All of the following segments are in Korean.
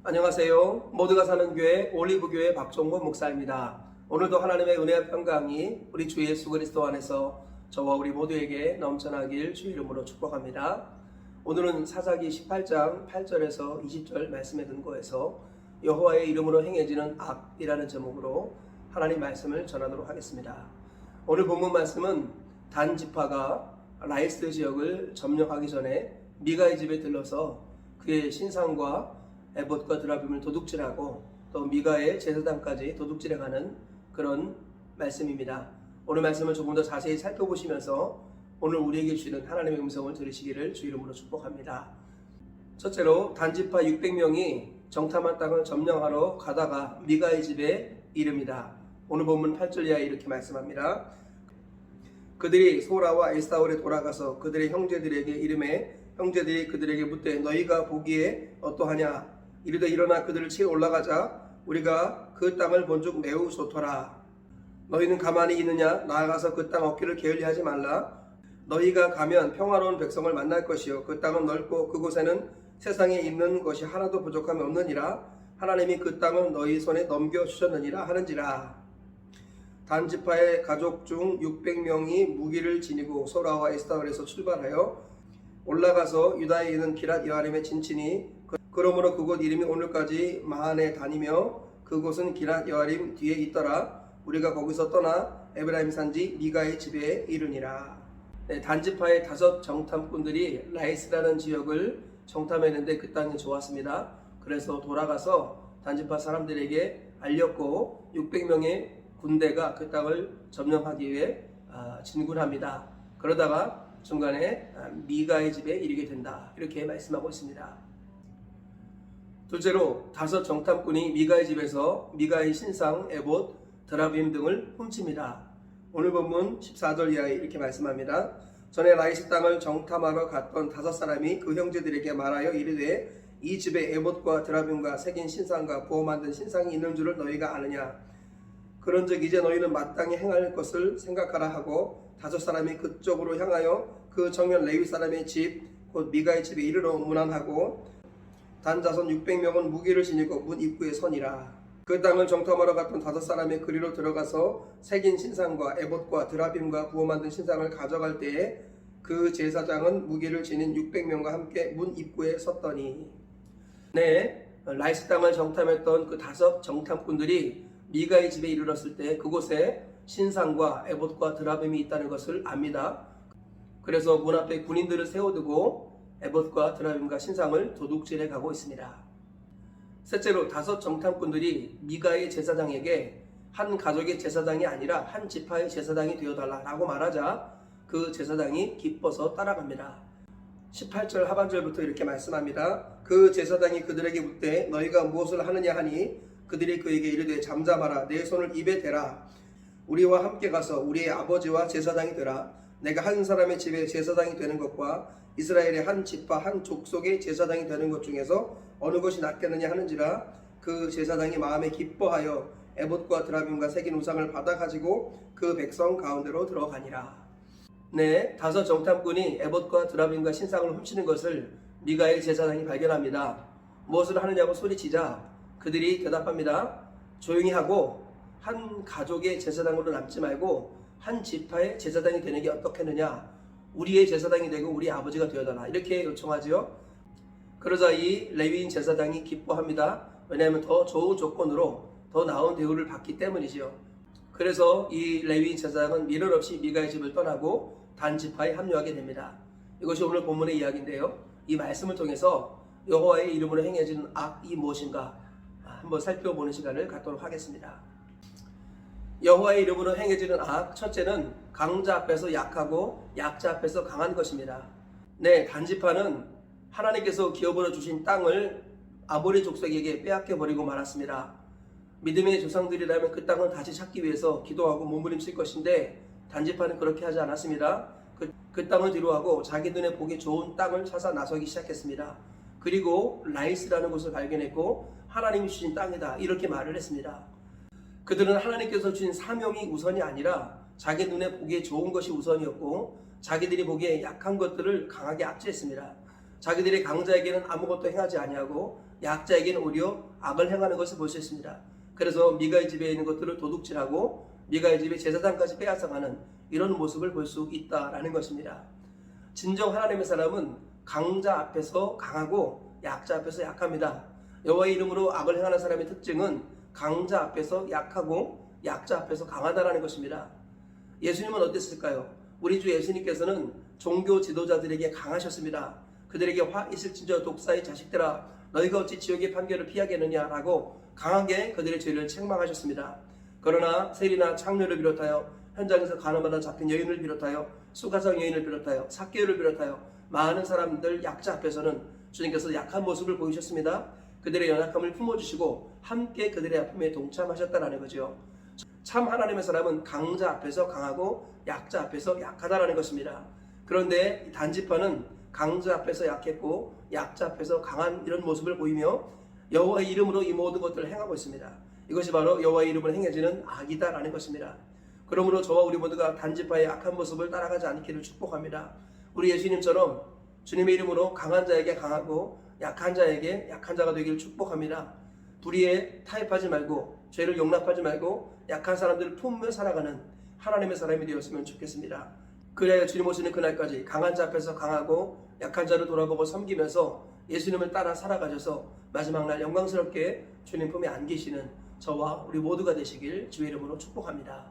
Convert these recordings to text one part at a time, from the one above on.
안녕하세요. 모두가 사는 교회 올리브교회 박종범 목사입니다. 오늘도 하나님의 은혜와 평강이 우리 주 예수 그리스도 안에서 저와 우리 모두에게 넘쳐나길 주 이름으로 축복합니다. 오늘은 사사기 18장 8절에서 20절 말씀에 근거해서 여호와의 이름으로 행해지는 악이라는 제목으로 하나님 말씀을 전하도록 하겠습니다. 오늘 본문 말씀은 단 지파가 라이스 지역을 점령하기 전에 미가의 집에 들러서 그의 신상과 에봇과 드라빔을 도둑질하고 또 미가의 제사장까지 도둑질해가는 그런 말씀입니다. 오늘 말씀을 조금 더 자세히 살펴보시면서 오늘 우리에게 주시는 하나님의 음성을 들으시기를 주 이름으로 축복합니다. 첫째로 단지파 600명이 정탐한 땅을 점령하러 가다가 미가의 집에 이릅니다. 오늘 본문 8절 이하에 이렇게 말씀합니다. 그들이 소라와 에스타올에 돌아가서 그들의 형제들에게 이르매 형제들이 그들에게 묻되 너희가 보기에 어떠하냐? 이르되 일어나 그들을 치러 올라가자. 우리가 그 땅을 본즉 매우 좋더라. 너희는 가만히 있느냐? 나아가서 그 땅 얻기를 게을리하지 말라. 너희가 가면 평화로운 백성을 만날 것이요 그 땅은 넓고 그곳에는 세상에 있는 것이 하나도 부족함이 없느니라. 하나님이 그 땅을 너희 손에 넘겨주셨느니라 하는지라. 단지파의 가족 중 600명이 무기를 지니고 소라와 에스타올에서 출발하여 올라가서 유다에 있는 기랏 여아림에 진치니 그러므로 그곳 이름이 오늘까지 마한에 다니며 그곳은 기랏 여아림 뒤에 있더라. 우리가 거기서 떠나 에브라임 산지 미가의 집에 이르니라. 단지파의 5 정탐꾼들이 라이스라는 지역을 정탐했는데 그 땅이 좋았습니다. 그래서 돌아가서 단지파 사람들에게 알렸고 600명의 군대가 그 땅을 점령하기 위해 진군합니다. 그러다가 중간에 미가의 집에 이르게 된다. 이렇게 말씀하고 있습니다. 둘째로 5 정탐꾼이 미가의 집에서 미가의 신상, 에봇, 드라빔 등을 훔칩니다. 오늘 본문 14절 이하에 이렇게 말씀합니다. 전에 라이스 땅을 정탐하러 갔던 5 사람이 그 형제들에게 말하여 이르되 이 집에 에봇과 드라빔과 새긴 신상과 부어 만든 신상이 있는 줄을 너희가 아느냐? 그런즉 이제 너희는 마땅히 행할 것을 생각하라 하고 5 사람이 그쪽으로 향하여 그 정연 레위 사람의 집 곧 미가의 집에 이르러 문안하고 단자손 600명은 무기를 지니고 문 입구에 서니라. 그 땅을 정탐하러 갔던 5 사람의 그리로 들어가서 새긴 신상과 에봇과 드라빔과 부어 만든 신상을 가져갈 때에 그 제사장은 무기를 지닌 600명과 함께 문 입구에 섰더니 라이스 땅을 정탐했던 그 5 정탐꾼들이 미가의 집에 이르렀을 때 그곳에 신상과 에봇과 드라빔이 있다는 것을 압니다. 그래서 문 앞에 군인들을 세워두고 에봇과 드라빔과 신상을 도둑질해 가고 있습니다. 셋째로 5 정탐꾼들이 미가의 제사장에게 한 가족의 제사장이 아니라 한 지파의 제사장이 되어달라고 말하자 그 제사장이 기뻐서 따라갑니다. 18절 하반절부터 이렇게 말씀합니다. 그 제사장이 그들에게 묻되 너희가 무엇을 하느냐 하니 그들이 그에게 이르되 잠잠하라. 내 손을 입에 대라. 우리와 함께 가서 우리의 아버지와 제사장이 되라. 내가 한 사람의 집에 제사장이 되는 것과 이스라엘의 한 지파 한 족속의 제사장이 되는 것 중에서 어느 것이 낫겠느냐 하는지라. 그 제사장이 마음에 기뻐하여 에봇과 드라빔과 새긴 우상을 받아 가지고 그 백성 가운데로 들어가니라. 5 정탐꾼이 에봇과 드라빔과 신상을 훔치는 것을 미가의 제사장이 발견합니다. 무엇을 하느냐고 소리치자 그들이 대답합니다. 조용히 하고 한 가족의 제사장으로 남지 말고 한 지파의 제사장이 되는 게 어떻겠느냐. 우리의 제사장이 되고 우리 아버지가 되어달라. 이렇게 요청하지요. 그러자 이 레위인 제사장이 기뻐합니다. 왜냐하면 더 좋은 조건으로 더 나은 대우를 받기 때문이지요. 그래서 이 레위인 제사장은 미련 없이 미가의 집을 떠나고 단지파에 합류하게 됩니다. 이것이 오늘 본문의 이야기인데요. 이 말씀을 통해서 여호와의 이름으로 행해지는 악이 무엇인가 한번 살펴보는 시간을 갖도록 하겠습니다. 여호와의 이름으로 행해지는 악, 첫째는 강자 앞에서 약하고 약자 앞에서 강한 것입니다. 단지파는 하나님께서 기업으로 주신 땅을 아모리 족속에게 빼앗겨버리고 말았습니다. 믿음의 조상들이라면 그 땅을 다시 찾기 위해서 기도하고 몸부림칠 것인데 단지파는 그렇게 하지 않았습니다. 그 땅을 뒤로하고 자기 눈에 보기 좋은 땅을 찾아 나서기 시작했습니다. 그리고 라이스라는 곳을 발견했고 하나님이 주신 땅이다 이렇게 말을 했습니다. 그들은 하나님께서 주신 사명이 우선이 아니라 자기 눈에 보기에 좋은 것이 우선이었고 자기들이 보기에 약한 것들을 강하게 압제했습니다. 자기들의 강자에게는 아무것도 행하지 아니하고 약자에게는 오히려 악을 행하는 것을 볼 수 있습니다. 그래서 미가의 집에 있는 것들을 도둑질하고 미가의 집의 제사장까지 빼앗아가는 이런 모습을 볼 수 있다라는 것입니다. 진정 하나님의 사람은 강자 앞에서 강하고 약자 앞에서 약합니다. 여호와의 이름으로 악을 행하는 사람의 특징은 강자 앞에서 약하고 약자 앞에서 강하다라는 것입니다. 예수님은 어땠을까요? 우리 주 예수님께서는 종교 지도자들에게 강하셨습니다. 그들에게 화 있을진저 독사의 자식들아 너희가 어찌 지옥의 판결을 피하겠느냐라고 강하게 그들의 죄를 책망하셨습니다. 그러나 세리나 창녀를 비롯하여 현장에서 가늠하다 잡힌 여인을 비롯하여 수가성 여인을 비롯하여 삭개를 비롯하여 많은 사람들 약자 앞에서는 주님께서 약한 모습을 보이셨습니다. 그들의 연약함을 품어주시고 함께 그들의 아픔에 동참하셨다는 거죠. 참 하나님의 사람은 강자 앞에서 강하고 약자 앞에서 약하다라는 것입니다. 그런데 단지파는 강자 앞에서 약했고 약자 앞에서 강한 이런 모습을 보이며 여호와의 이름으로 이 모든 것들을 행하고 있습니다. 이것이 바로 여호와의 이름으로 행해지는 악이다라는 것입니다. 그러므로 저와 우리 모두가 단지파의 악한 모습을 따라가지 않기를 축복합니다. 우리 예수님처럼 주님의 이름으로 강한 자에게 강하고 약한 자에게 약한 자가 되기를 축복합니다. 불의에 타협하지 말고 죄를 용납하지 말고 약한 사람들을 품으며 살아가는 하나님의 사람이 되었으면 좋겠습니다. 그래야 주님 오시는 그날까지 강한 자 앞에서 강하고 약한 자를 돌아보고 섬기면서 예수님을 따라 살아가셔서 마지막 날 영광스럽게 주님 품에 안기시는 저와 우리 모두가 되시길 주의 이름으로 축복합니다.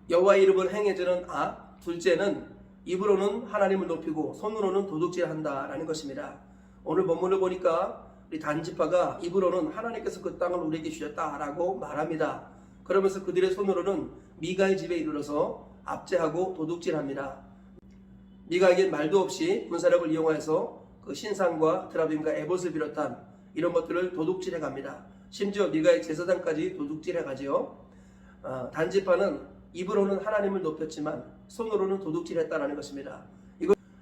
여호와의 이름을 행해지는 악, 둘째는 입으로는 하나님을 높이고 손으로는 도둑질한다라는 것입니다. 오늘 본문을 보니까 우리 단지파가 입으로는 하나님께서 그 땅을 우리에게 주셨다라고 말합니다. 그러면서 그들의 손으로는 미가의 집에 이르러서 압제하고 도둑질합니다. 미가에겐 말도 없이 군사력을 이용해서 그 신상과 드라빔과 에봇을 비롯한 이런 것들을 도둑질해 갑니다. 심지어 미가의 제사장까지 도둑질해 가지요. 단지파는 입으로는 하나님을 높였지만 손으로는 도둑질했다라는 것입니다.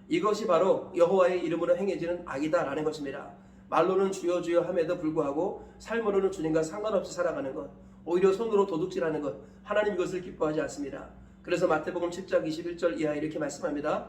이것이 바로 여호와의 이름으로 행해지는 악이다라는 것입니다. 말로는 주여 주여 함에도 불구하고 삶으로는 주님과 상관없이 살아가는 것, 오히려 손으로 도둑질하는 것, 하나님 이것을 기뻐하지 않습니다. 그래서 마태복음 10장 21절 이하에 이렇게 말씀합니다.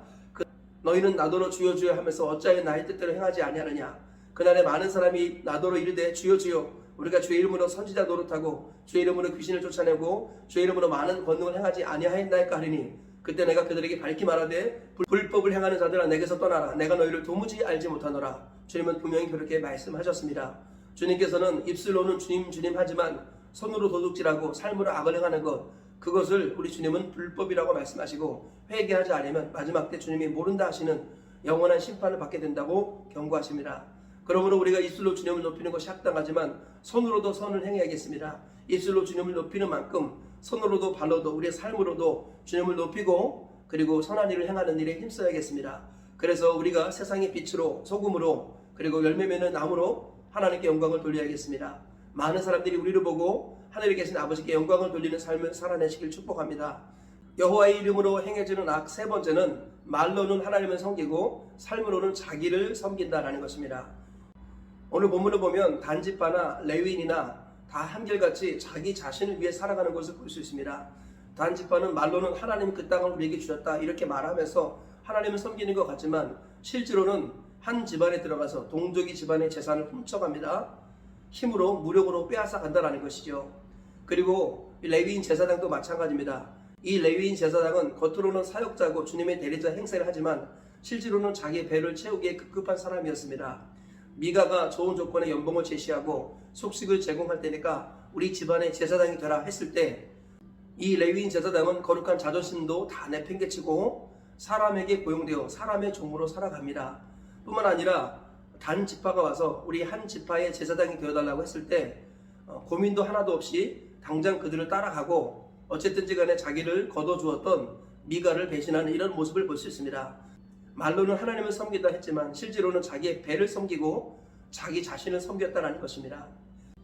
너희는 나더러 주여 주여 하면서 어찌하여 나의 뜻대로 행하지 아니하느냐. 그날에 많은 사람이 나더러 이르되 주여 주여 우리가 주의 이름으로 선지자 노릇하고 주의 이름으로 귀신을 쫓아내고 주의 이름으로 많은 권능을 행하지 아니하였나이까 하리니 그때 내가 그들에게 밝히 말하되 불법을 행하는 자들아 내게서 떠나라. 내가 너희를 도무지 알지 못하노라. 주님은 분명히 그렇게 말씀하셨습니다. 주님께서는 입술로는 주님 주님 하지만 손으로 도둑질하고 삶으로 악을 행하는 것, 그것을 우리 주님은 불법이라고 말씀하시고 회개하지 않으면 마지막 때 주님이 모른다 하시는 영원한 심판을 받게 된다고 경고하십니다. 그러므로 우리가 입술로 주님을 높이는 것이 합당하지만 손으로도 선을 행해야겠습니다. 입술로 주님을 높이는 만큼 손으로도 발로도 우리의 삶으로도 주님을 높이고 그리고 선한 일을 행하는 일에 힘써야겠습니다. 그래서 우리가 세상의 빛으로 소금으로 그리고 열매 맺는 나무로 하나님께 영광을 돌려야겠습니다. 많은 사람들이 우리를 보고 하늘에 계신 아버지께 영광을 돌리는 삶을 살아내시길 축복합니다. 여호와의 이름으로 행해지는 악 세 번째는 말로는 하나님을 섬기고 삶으로는 자기를 섬긴다라는 것입니다. 오늘 본문을 보면 단지파나 레위인이나 다 한결같이 자기 자신을 위해 살아가는 것을 볼 수 있습니다. 단지파는 말로는 하나님 그 땅을 우리에게 주셨다 이렇게 말하면서 하나님을 섬기는 것 같지만 실제로는 한 집안에 들어가서 동족이 집안의 재산을 훔쳐갑니다. 힘으로 무력으로 빼앗아 간다는 것이죠. 그리고 레위인 제사장도 마찬가지입니다. 이 레위인 제사장은 겉으로는 사역자고 주님의 대리자 행세를 하지만 실제로는 자기의 배를 채우기에 급급한 사람이었습니다. 미가가 좋은 조건의 연봉을 제시하고 숙식을 제공할 때니까 우리 집안의 제사장이 되라 했을 때 이 레위인 제사장은 거룩한 자존심도 다 내팽개치고 사람에게 고용되어 사람의 종으로 살아갑니다. 뿐만 아니라 단 지파가 와서 우리 한 지파의 제사장이 되어달라고 했을 때 고민도 하나도 없이 당장 그들을 따라가고 어쨌든지 간에 자기를 거둬주었던 미가를 배신하는 이런 모습을 볼 수 있습니다. 말로는 하나님을 섬긴다 했지만 실제로는 자기의 배를 섬기고 자기 자신을 섬겼다는 것입니다.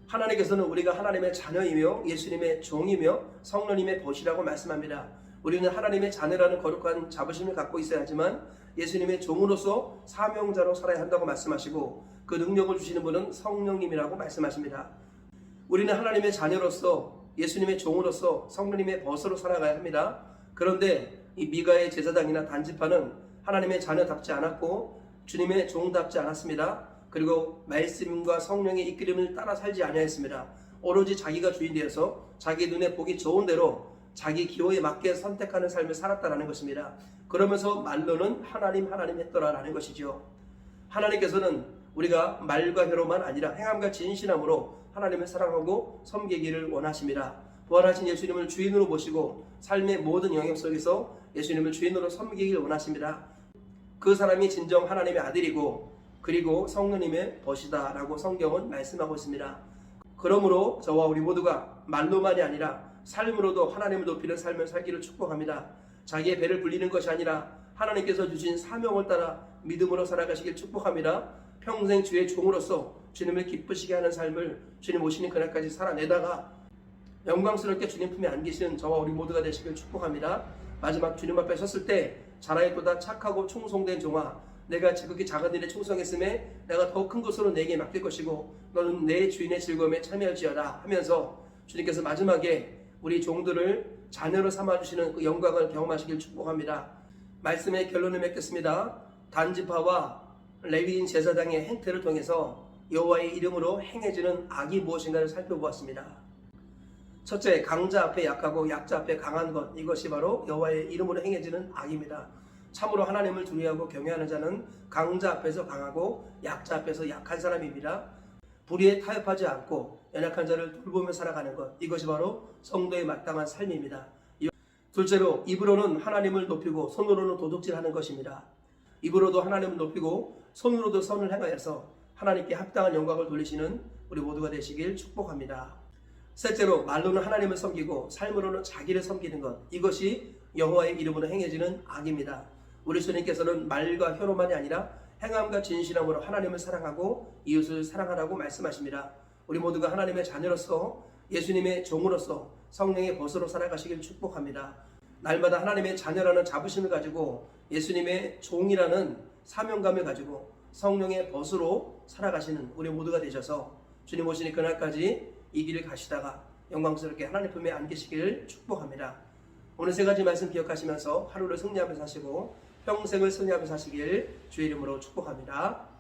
하나님께서는 우리가 하나님의 자녀이며 예수님의 종이며 성령님의 벗이라고 말씀합니다. 우리는 하나님의 자녀라는 거룩한 자부심을 갖고 있어야 하지만 예수님의 종으로서 사명자로 살아야 한다고 말씀하시고 그 능력을 주시는 분은 성령님이라고 말씀하십니다. 우리는 하나님의 자녀로서 예수님의 종으로서 성령님의 벗으로 살아가야 합니다. 그런데 이 미가의 제사장이나 단지파는 하나님의 자녀답지 않았고 주님의 종답지 않았습니다. 그리고 말씀과 성령의 이끌림을 따라 살지 아니하였습니다. 오로지 자기가 주인 되어서 자기 눈에 보기 좋은 대로 자기 기호에 맞게 선택하는 삶을 살았다라는 것입니다. 그러면서 말로는 하나님 했더라라는 것이죠. 하나님께서는 우리가 말과 혀로만 아니라 행함과 진실함으로 하나님을 사랑하고 섬기기를 원하십니다. 부활하신 예수님을 주인으로 모시고 삶의 모든 영역 속에서 예수님을 주인으로 섬기기를 원하십니다. 그 사람이 진정 하나님의 아들이고 그리고 성령님의 벗이다라고 성경은 말씀하고 있습니다. 그러므로 저와 우리 모두가 말로만이 아니라 삶으로도 하나님을 높이는 삶을 살기를 축복합니다. 자기의 배를 불리는 것이 아니라 하나님께서 주신 사명을 따라 믿음으로 살아가시길 축복합니다. 평생 주의 종으로서 주님을 기쁘시게 하는 삶을 주님 오시는 그날까지 살아내다가 영광스럽게 주님 품에 안기시는 저와 우리 모두가 되시길 축복합니다. 마지막 주님 앞에 섰을 때 자라에보다 착하고 충성된 종아, 내가 지극히 작은 일에 충성했음에 내가 더 큰 것으로 내게 맡길 것이고 너는 내 주인의 즐거움에 참여할지어다 하면서 주님께서 마지막에 우리 종들을 자녀로 삼아주시는 그 영광을 경험하시길 축복합니다. 말씀의 결론을 맺겠습니다. 단지파와 레위인 제사장의 행태를 통해서 여호와의 이름으로 행해지는 악이 무엇인가를 살펴보았습니다. 첫째, 강자 앞에 약하고 약자 앞에 강한 것, 이것이 바로 여호와의 이름으로 행해지는 악입니다. 참으로 하나님을 두려워하고 경외하는 자는 강자 앞에서 강하고 약자 앞에서 약한 사람입니다. 불의에 타협하지 않고 연약한 자를 돌보며 살아가는 것, 이것이 바로 성도의 마땅한 삶입니다. 둘째로, 입으로는 하나님을 높이고 손으로는 도둑질하는 것입니다. 입으로도 하나님을 높이고 손으로도 선을 행하여서 하나님께 합당한 영광을 돌리시는 우리 모두가 되시길 축복합니다. 셋째로, 말로는 하나님을 섬기고 삶으로는 자기를 섬기는 것, 이것이 여호와의 이름으로 행해지는 악입니다. 우리 주님께서는 말과 혀로만이 아니라 행함과 진실함으로 하나님을 사랑하고 이웃을 사랑하라고 말씀하십니다. 우리 모두가 하나님의 자녀로서 예수님의 종으로서 성령의 벗으로 살아가시길 축복합니다. 날마다 하나님의 자녀라는 자부심을 가지고 예수님의 종이라는 사명감을 가지고 성령의 벗으로 살아가시는 우리 모두가 되셔서 주님 오시는 그날까지 이 길을 가시다가 영광스럽게 하나님 품에 안기시기를 축복합니다. 오늘 세 가지 말씀 기억하시면서 하루를 승리하며 사시고 평생을 승리하며 사시길 주의 이름으로 축복합니다.